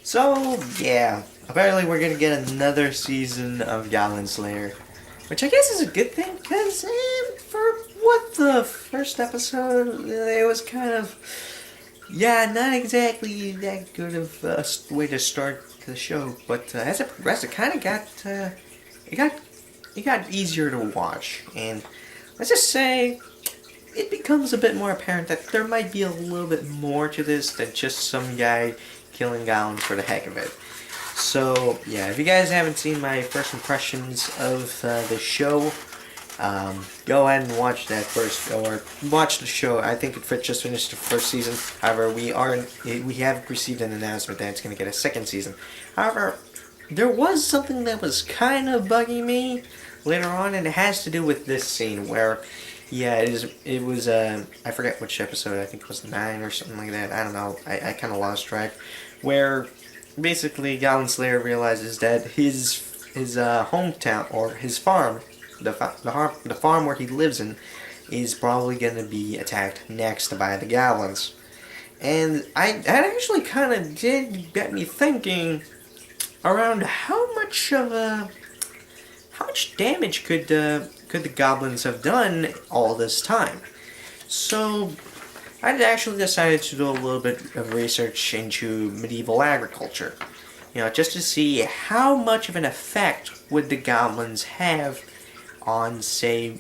So, yeah, apparently we're gonna get another season of Goblin Slayer, which I guess is a good thing, because for what the first episode, it was kind of, yeah, not exactly that good of a way to start the show, but as it progressed, it kind of it got, it got easier to watch, and let's just say, it becomes a bit more apparent that there might be a little bit more to this than just some guy killing goblins for the heck of it. So, yeah, if you guys haven't seen my first impressions of the show, go ahead and watch that first, or watch the show. I think it just finished the first season. However, we have received an announcement that it's going to get a second season. However, there was something that was kind of bugging me later on, and it has to do with this scene where, yeah, it was, I forget which episode, I think it was 9 or something like that, I don't know, I kind of lost track, where basically Goblin Slayer realizes that his hometown, or his farm, the farm where he lives in, is probably going to be attacked next by the goblins. And that actually kind of did get me thinking around how much damage could the goblins have done all this time. So I actually decided to do a little bit of research into medieval agriculture, just to see how much of an effect would the goblins have on, say,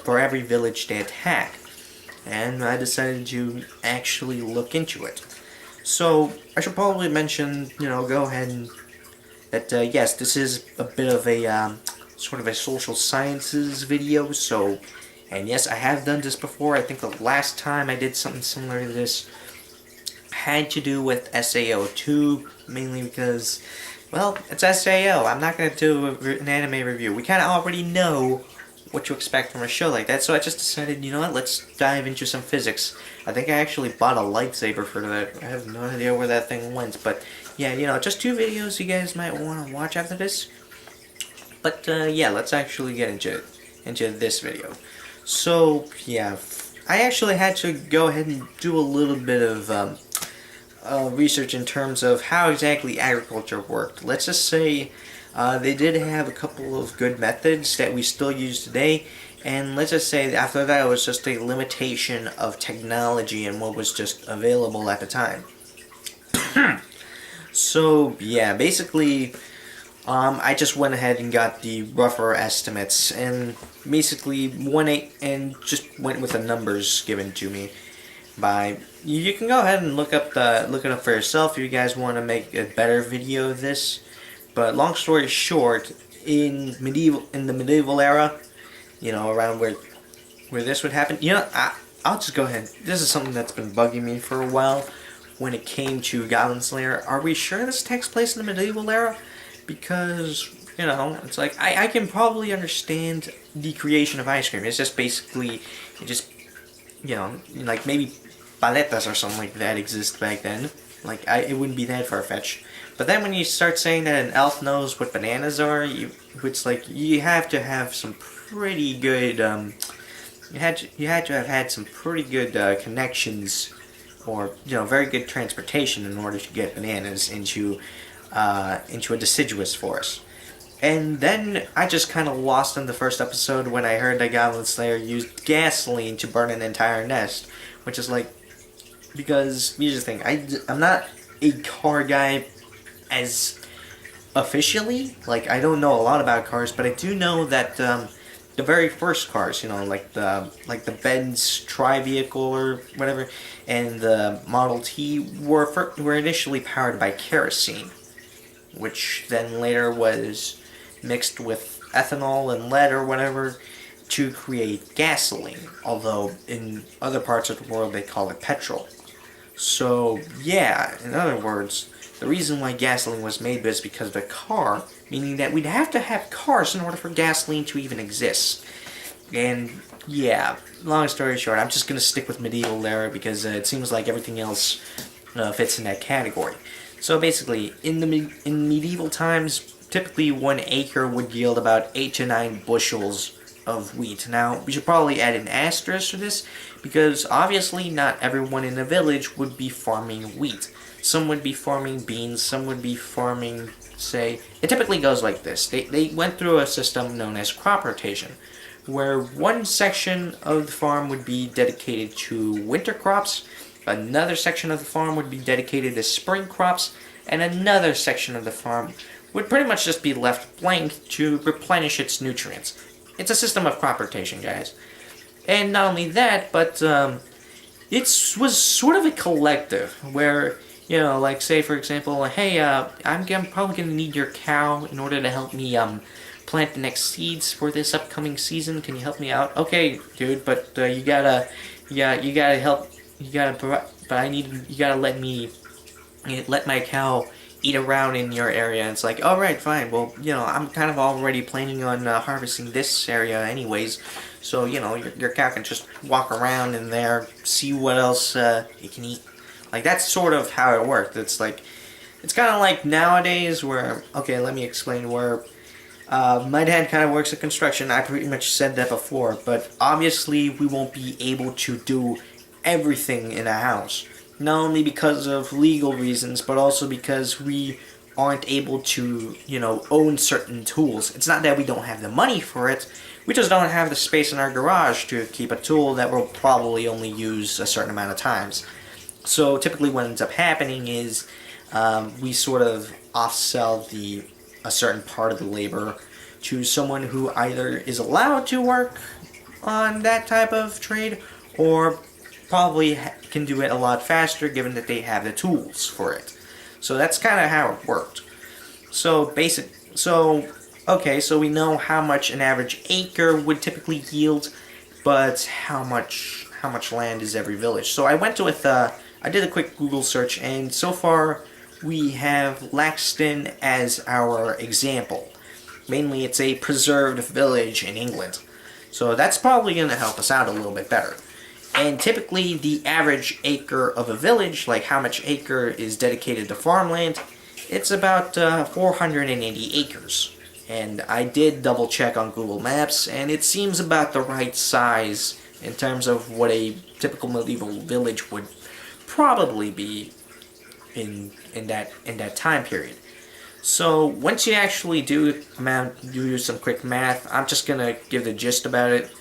for every village they attack. And I decided to actually look into it. So I should probably mention, go ahead and that yes, this is a bit of a sort of a social sciences video. So, and yes, I have done this before. I think the last time I did something similar to this had to do with SAO2, mainly because, well, it's SAO. I'm not going to do an anime review. We kind of already know what to expect from a show like that, so I just decided, you know what, let's dive into some physics. I think I actually bought a lightsaber for that. I have no idea where that thing went, but yeah, just 2 videos you guys might want to watch after this. But yeah, let's actually get into this video. So yeah, I actually had to go ahead and do a little bit of research in terms of how exactly agriculture worked. Let's just say they did have a couple of good methods that we still use today, and let's just say after that it was just a limitation of technology and what was just available at the time. So yeah, basically I just went ahead and got the rougher estimates, and basically just went with the numbers given to me by. You can go ahead and look it up for yourself if you guys want to make a better video of this. But long story short, in the medieval era, around where this would happen, I'll just go ahead. This is something that's been bugging me for a while when it came to Goblin Slayer. Are we sure this takes place in the medieval era? Because, it's like, I can probably understand the creation of ice cream. It's just basically, like maybe paletas or something like that exist back then. Like, it wouldn't be that far-fetched. But then when you start saying that an elf knows what bananas are, it's like, you have to have some pretty good, you had to have had some pretty good connections, or, very good transportation in order to get bananas into a deciduous forest. And then I just kind of lost in the first episode when I heard that Goblin Slayer used gasoline to burn an entire nest, which is like, because here's the thing, I'm not a car guy as officially, like I don't know a lot about cars, but I do know that the very first cars, like the Benz tri-vehicle or whatever, and the Model T were initially powered by kerosene, which then later was mixed with ethanol and lead or whatever to create gasoline, although in other parts of the world they call it petrol. So yeah, in other words, the reason why gasoline was made was because of the car, meaning that we'd have to have cars in order for gasoline to even exist. And yeah, long story short, I'm just going to stick with medieval era because it seems like everything else fits in that category. So basically, in medieval times, typically 1 acre would yield about 8 to 9 bushels of wheat. Now, we should probably add an asterisk to this, because obviously not everyone in the village would be farming wheat. some would be farming beans, some would be farming, say, it typically goes like this. They went through a system known as crop rotation, where one section of the farm would be dedicated to winter crops, another section of the farm would be dedicated to spring crops, and another section of the farm would pretty much just be left blank to replenish its nutrients. It's a system of crop rotation, guys. And not only that, but it was sort of a collective where, you know, like say for example, hey, I'm probably gonna need your cow in order to help me plant the next seeds for this upcoming season. Can you help me out? Okay, dude, but you gotta help. But you gotta let my cow eat around in your area. And it's like, all right, fine. Well, you know, I'm kind of already planning on harvesting this area anyways. So, you know, your cow can just walk around in there, see what else it can eat. Like, that's sort of how it worked. It's like, it's kind of like nowadays where, okay, let me explain where my dad kind of works at construction. I pretty much said that before, but obviously we won't be able to do everything in a house. Not only because of legal reasons, but also because we aren't able to, you know, own certain tools. It's not that we don't have the money for it, we just don't have the space in our garage to keep a tool that we'll probably only use a certain amount of times. So typically what ends up happening is we sort of off-sell a certain part of the labor to someone who either is allowed to work on that type of trade or probably can do it a lot faster given that they have the tools for it. So that's kind of how it worked. So okay, so we know how much an average acre would typically yield, but how much land is every village? So I went with I did a quick Google search, and so far we have Laxton as our example. Mainly it's a preserved village in England. So that's probably going to help us out a little bit better. And typically the average acre of a village, like how much acre is dedicated to farmland, it's about 480 acres. And I did double check on Google Maps, and it seems about the right size in terms of what a typical medieval village would probably be in that time period. So once you actually do some quick math, I'm just gonna give the gist about it.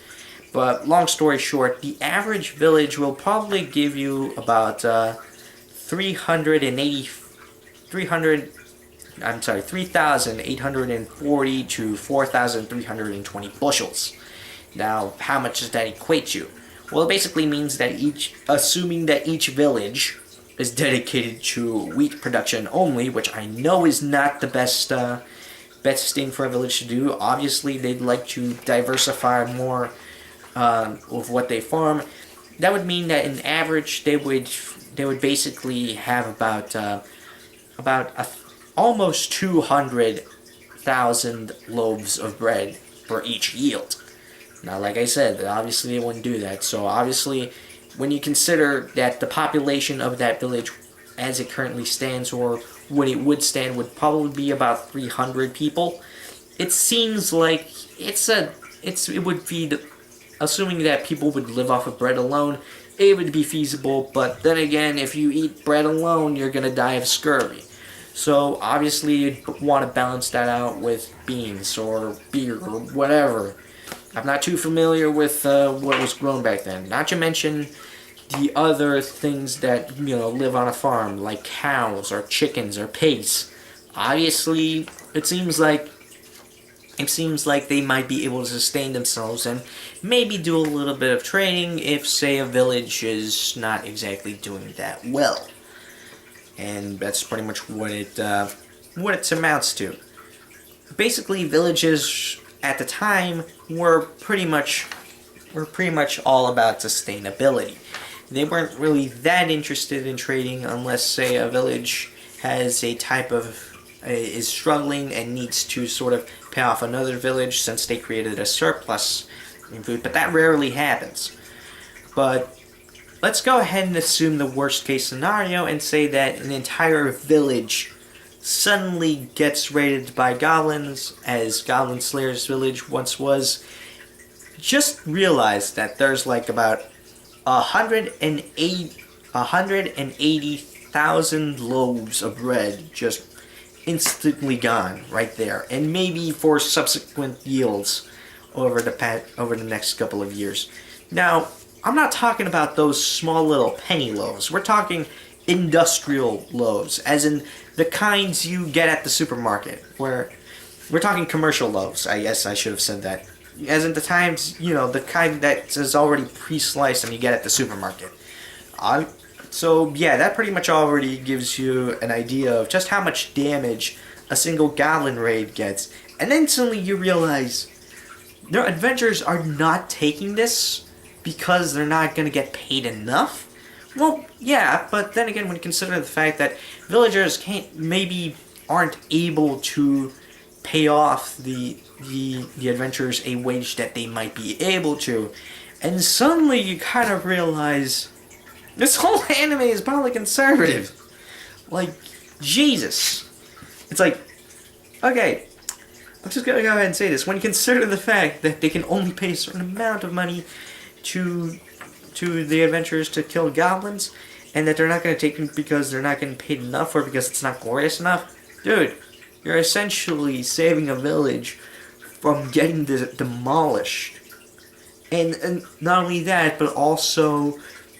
But long story short, the average village will probably give you about 3,840 to 4,320 bushels. Now, how much does that equate to? Well, it basically means that assuming that each village is dedicated to wheat production only, which I know is not the best thing for a village to do. Obviously, they'd like to diversify more of what they farm. That would mean that in average they would basically have about almost 200,000 loaves of bread for each yield. Now, like I said, obviously they wouldn't do that. So obviously, when you consider that the population of that village as it currently stands, or what it would stand, would probably be about 300 people, it seems like it would feed, assuming that people would live off of bread alone, it would be feasible. But then again, if you eat bread alone, you're gonna die of scurvy. So obviously you'd want to balance that out with beans or beer or whatever. I'm not too familiar with what was grown back then. Not to mention the other things that, you know, live on a farm, like cows or chickens or pigs. Obviously, it seems like they might be able to sustain themselves and maybe do a little bit of trading if, say, a village is not exactly doing that well. And that's pretty much what it amounts to. Basically, villages at the time were pretty much all about sustainability. They weren't really that interested in trading unless, say, a village has a type of is struggling and needs to sort of pay off another village since they created a surplus in food. But that rarely happens. But let's go ahead and assume the worst case scenario and say that an entire village suddenly gets raided by goblins, as Goblin Slayers village once was. Just realize that there's like about 180,000 1,000 loaves of bread just instantly gone right there, and maybe for subsequent yields over the next couple of years. Now, I'm not talking about those small little penny loaves. We're talking industrial loaves, as in the kinds you get at the supermarket. Where we're talking commercial loaves. I guess I should have said that. As in the times, the kind that is already pre-sliced and you get at the supermarket. So yeah, that pretty much already gives you an idea of just how much damage a single goblin raid gets. And then suddenly you realize their adventurers are not taking this because they're not going to get paid enough. Well, yeah, but then again, when you consider the fact that villagers aren't able to pay off the adventurers a wage that they might be able to, and suddenly you kind of realize this whole anime is probably conservative. Like, Jesus. It's like, okay, I'm just gonna go ahead and say this. When you consider the fact that they can only pay a certain amount of money to the adventurers to kill goblins, and that they're not gonna take them because they're not getting paid enough or because it's not glorious enough, dude, you're essentially saving a village from getting demolished. And not only that, but also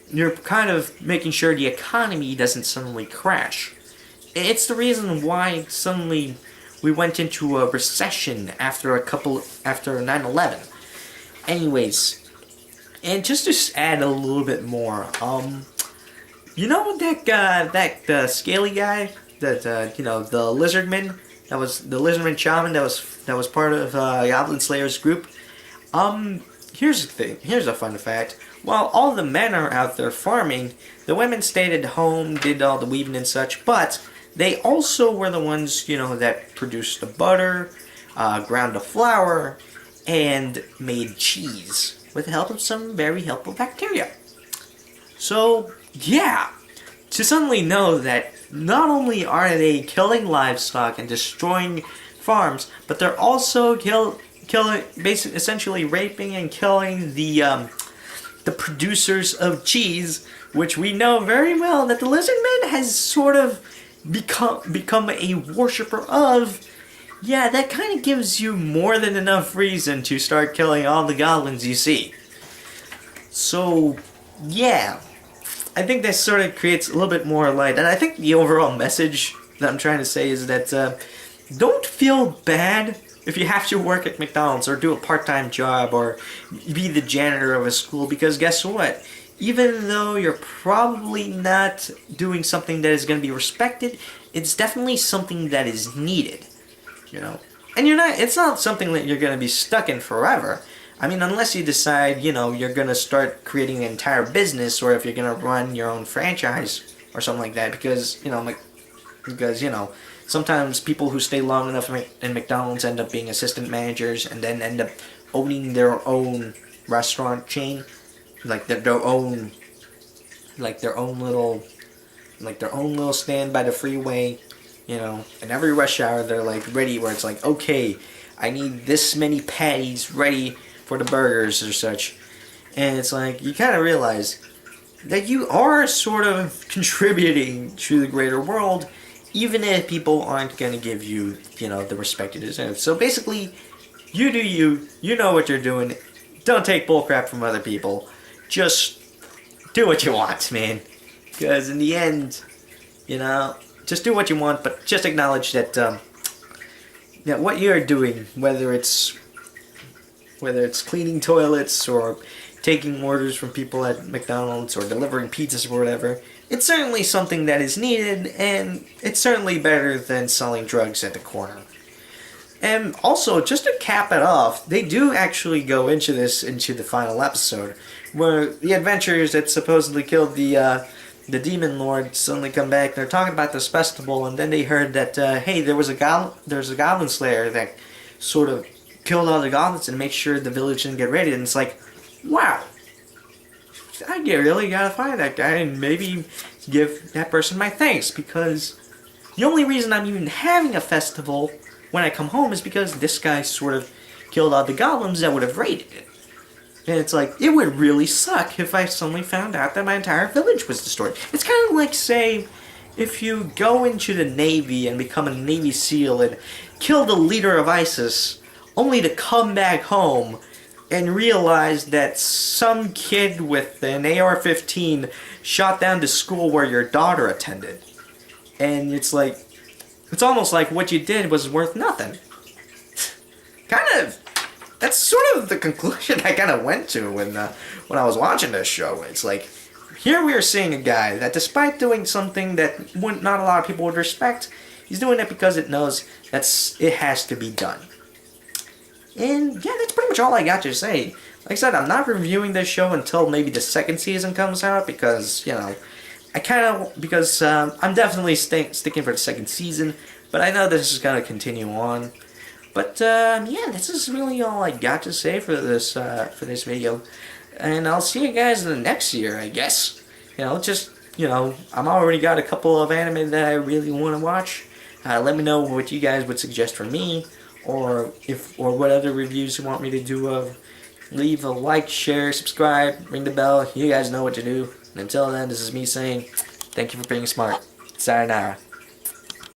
you're kind of making sure the economy doesn't suddenly crash. It's the reason why suddenly we went into a recession after 9/11. Anyways, and just to add a little bit more, you know that scaly guy, the lizardman, that was the lizardman shaman that was part of Goblin Slayers group. Here's the thing. Here's a fun fact. While all the men are out there farming, the women stayed at home, did all the weaving and such, but they also were the ones, that produced the butter, ground the flour, and made cheese with the help of some very helpful bacteria. So, yeah, to suddenly know that not only are they killing livestock and destroying farms, but they're also basically essentially raping and killing the producers of cheese, which we know very well that the Lizardman has sort of become a worshipper of. Yeah, that kind of gives you more than enough reason to start killing all the goblins you see. So, yeah, I think that sort of creates a little bit more light, and I think the overall message that I'm trying to say is that don't feel bad if you have to work at McDonald's or do a part-time job or be the janitor of a school, because guess what? Even though you're probably not doing something that is going to be respected, it's definitely something that is needed, And it's not something that you're going to be stuck in forever. I mean, unless you decide, you're going to start creating an entire business, or if you're going to run your own franchise or something like that, because, sometimes people who stay long enough in McDonald's end up being assistant managers and then end up owning their own restaurant chain, like their own little stand by the freeway, and every rush hour they're like ready, where it's like, okay, I need this many patties ready for the burgers or such, and it's like you kind of realize that you are sort of contributing to the greater world, even if people aren't going to give you, the respect you deserve. So basically, you do you. You know what you're doing. Don't take bullcrap from other people. Just do what you want, man. Because in the end, just do what you want, but just acknowledge that what you're doing, whether it's cleaning toilets or taking orders from people at McDonald's or delivering pizzas or whatever, it's certainly something that is needed, and it's certainly better than selling drugs at the corner. And also, just to cap it off, they do actually go into the final episode, where the adventurers that supposedly killed the demon lord suddenly come back. They're talking about this festival, and then they heard that hey, there's a goblin slayer that sort of killed all the goblins and make sure the village didn't get raided. And it's like, wow, I really gotta find that guy and maybe give that person my thanks, because the only reason I'm even having a festival when I come home is because this guy sort of killed all the goblins that would have raided it. And it's like, it would really suck if I suddenly found out that my entire village was destroyed. It's kind of like, say, if you go into the Navy and become a Navy SEAL and kill the leader of ISIS, only to come back home and realize that some kid with an AR-15 shot down the school where your daughter attended. And it's like, it's almost like what you did was worth nothing. Kind of, that's sort of the conclusion I kind of went to when I was watching this show. It's like, here we are seeing a guy that despite doing something that not a lot of people would respect, he's doing it because it knows it has to be done. And yeah, that's pretty much all I got to say. Like I said, I'm not reviewing this show until maybe the second season comes out because, you know, I'm definitely sticking for the second season, but I know this is going to continue on. But yeah, this is really all I got to say for this video. And I'll see you guys in the next year, I guess. You know, I'm already got a couple of anime that I really want to watch. Let me know what you guys would suggest for me, or what other reviews you want me to do. Leave a like, share, subscribe, ring the bell. You guys know what to do. And until then, this is me saying, thank you for being smart. Sayonara.